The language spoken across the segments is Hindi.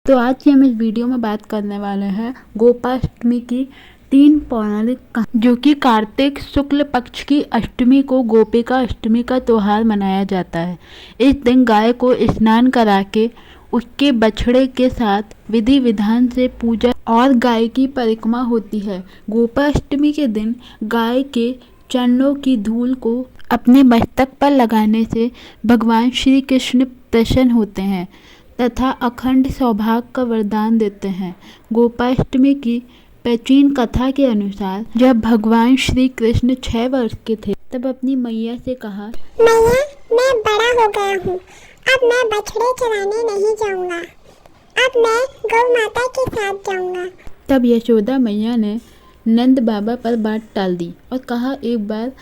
तो आज की हम इस वीडियो में बात करने वाले हैं गोपाष्टमी की 3 पौराणिक कहानी, जो कि कार्तिक शुक्ल पक्ष की अष्टमी को गोपिका अष्टमी का त्योहार मनाया जाता है। इस दिन गाय को स्नान करा के उसके बछड़े के साथ विधि विधान से पूजा और गाय की परिक्रमा होती है। गोपाष्टमी के दिन गाय के चरणों की धूल को अपने मस्तक पर लगाने से भगवान श्री कृष्ण प्रसन्न होते हैं तथा अखंड सौभाग्य का वरदान देते हैं। गोपाष्टमी की प्राचीन कथा के अनुसार जब भगवान श्री कृष्ण 6 वर्ष के थे तब अपनी मैया से कहा, मैया, मैं बड़ा हो गया हूँ, अब मैं बछड़े चराने नहीं जाऊँगा, अब मैं गौ माता के साथ जाऊँगा। तब यशोदा मैया ने नंद बाबा पर बात टाल दी और कहा, एक बार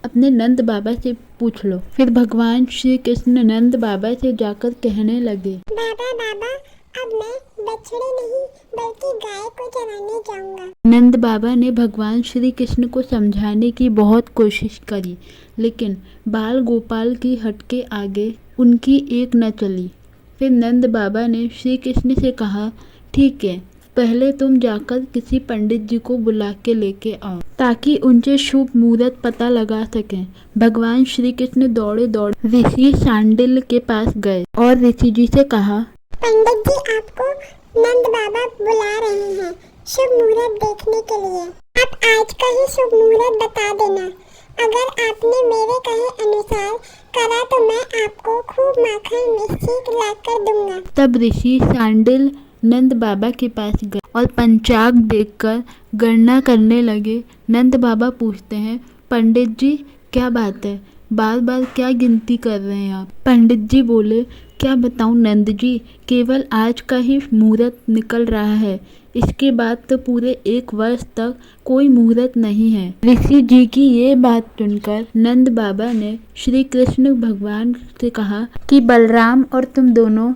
अपने नंद बाबा से पूछ लो। फिर भगवान श्री कृष्ण नंद बाबा से जाकर कहने लगे, बाबा बाबा, अब मैं बछड़े नहीं बल्कि गाय को चराने जाऊंगा। नंद बाबा ने भगवान श्री कृष्ण को समझाने की बहुत कोशिश करी, लेकिन बाल गोपाल की हट के आगे उनकी एक न चली। फिर नंद बाबा ने श्री कृष्ण से कहा, ठीक है, पहले तुम जाकर किसी पंडित जी को बुला के लेके आओ ताकि उनसे शुभ मुहूर्त पता लगा सकें। भगवान श्री कृष्ण दौड़े दौड़े ऋषि शांडिल्य के पास गए और ऋषि जी से कहा, पंडित जी, आपको नंद बाबा बुला रहे हैं शुभ मुहूर्त देखने के लिए। आप आज का ही शुभ मुहूर्त बता देना। अगर आपने मेरे कहे अनुसार करा तो मैं आपको खूब माखन मिश्री लाकर दूंगा। तब ऋषि शांडिल्य नंद बाबा के पास गए और पंचांग देखकर गणना करने लगे। नंद बाबा पूछते हैं, पंडित जी, क्या बात है, बार बार क्या गिनती कर रहे हैं आप? पंडित जी बोले, क्या बताऊं नंद जी, केवल आज का ही मुहूर्त निकल रहा है, इसके बाद तो पूरे 1 वर्ष तक कोई मुहूर्त नहीं है। ऋषि जी की ये बात सुनकर नंद बाबा ने श्री कृष्ण भगवान से कहा कि बलराम और तुम दोनों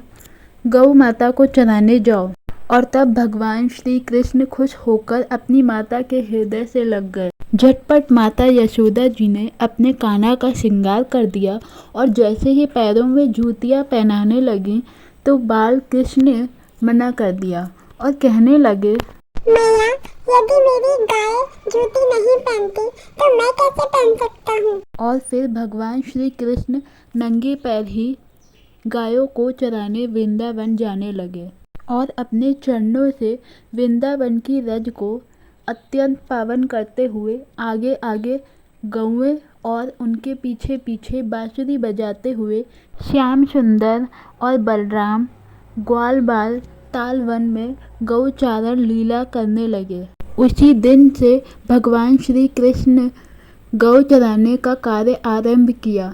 गौ माता को चराने जाओ। और तब भगवान श्री कृष्ण खुश होकर अपनी माता के हृदय से लग गए। झटपट माता यशोदा जी ने अपने कान्हा का श्रृंगार कर दिया और जैसे ही पैरों में जूतियां पहनाने लगी तो बाल कृष्ण ने मना कर दिया और कहने लगे, मैया, यदि मेरी गाय जूती नहीं पहनती तो मैं कैसे पहन सकता हूँ? और फिर भगवान श्री कृष्ण नंगे पैर ही गायों को चराने वृंदावन जाने लगे और अपने चरणों से वृंदावन की रज को अत्यंत पावन करते हुए आगे आगे गौएं और उनके पीछे पीछे बांसुरी बजाते हुए श्याम सुंदर और बलराम ग्वाल बाल तालवन में गौचारण लीला करने लगे। उसी दिन से भगवान श्री कृष्ण ने गौ चराने का कार्य आरंभ किया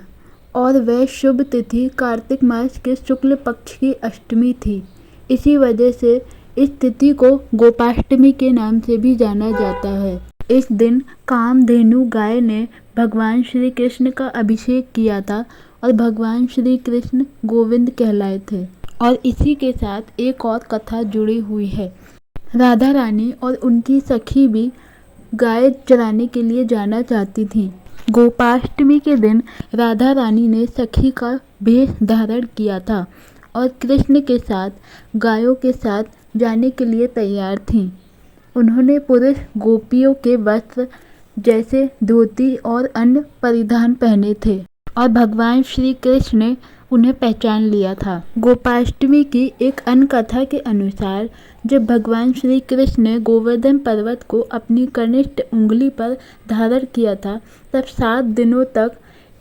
और वह शुभ तिथि कार्तिक मास के शुक्ल पक्ष की अष्टमी थी। इसी वजह से इस तिथि को गोपाष्टमी के नाम से भी जाना जाता है। इस दिन कामधेनु गाय ने भगवान श्री कृष्ण का अभिषेक किया था और भगवान श्री कृष्ण गोविंद कहलाए थे। और इसी के साथ एक और कथा जुड़ी हुई है। राधा रानी और उनकी सखी भी गाय चराने के लिए जाना चाहती थीं। गोपाष्टमी के दिन राधा रानी ने सखी का वेश धारण किया था और कृष्ण के साथ गायों के साथ जाने के लिए तैयार थीं। उन्होंने पुरुष गोपियों के वस्त्र जैसे धोती और अन्य परिधान पहने थे और भगवान श्री कृष्ण ने उन्हें पहचान लिया था। गोपाष्टमी की एक अन्य कथा के अनुसार जब भगवान श्री कृष्ण ने गोवर्धन पर्वत को अपनी कनिष्ठ उंगली पर धारण किया था तब 7 दिनों तक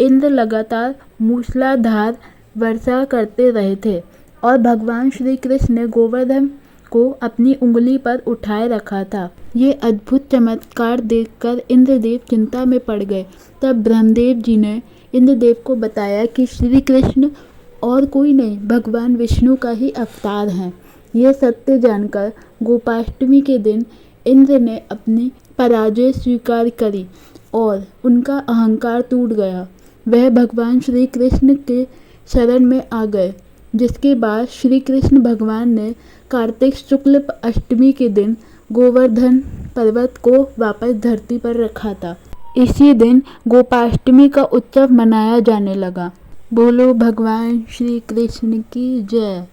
इंद्र लगातार मूसलाधार वर्षा करते रहे थे और भगवान श्री कृष्ण ने गोवर्धन को अपनी उंगली पर उठाए रखा था। ये अद्भुत चमत्कार देखकर इंद्रदेव चिंता में पड़ गए। तब ब्रह्मदेव जी ने इंद्रदेव को बताया कि श्री कृष्ण और कोई नहीं, भगवान विष्णु का ही अवतार हैं। यह सत्य जानकर गोपाष्टमी के दिन इंद्र ने अपनी पराजय स्वीकार करी और उनका अहंकार टूट गया। वह भगवान श्री कृष्ण के शरण में आ गए, जिसके बाद श्री कृष्ण भगवान ने कार्तिक शुक्ल अष्टमी के दिन गोवर्धन पर्वत को वापस धरती पर रखा था। इसी दिन गोपाष्टमी का उत्सव मनाया जाने लगा। बोलो भगवान श्री कृष्ण की जय।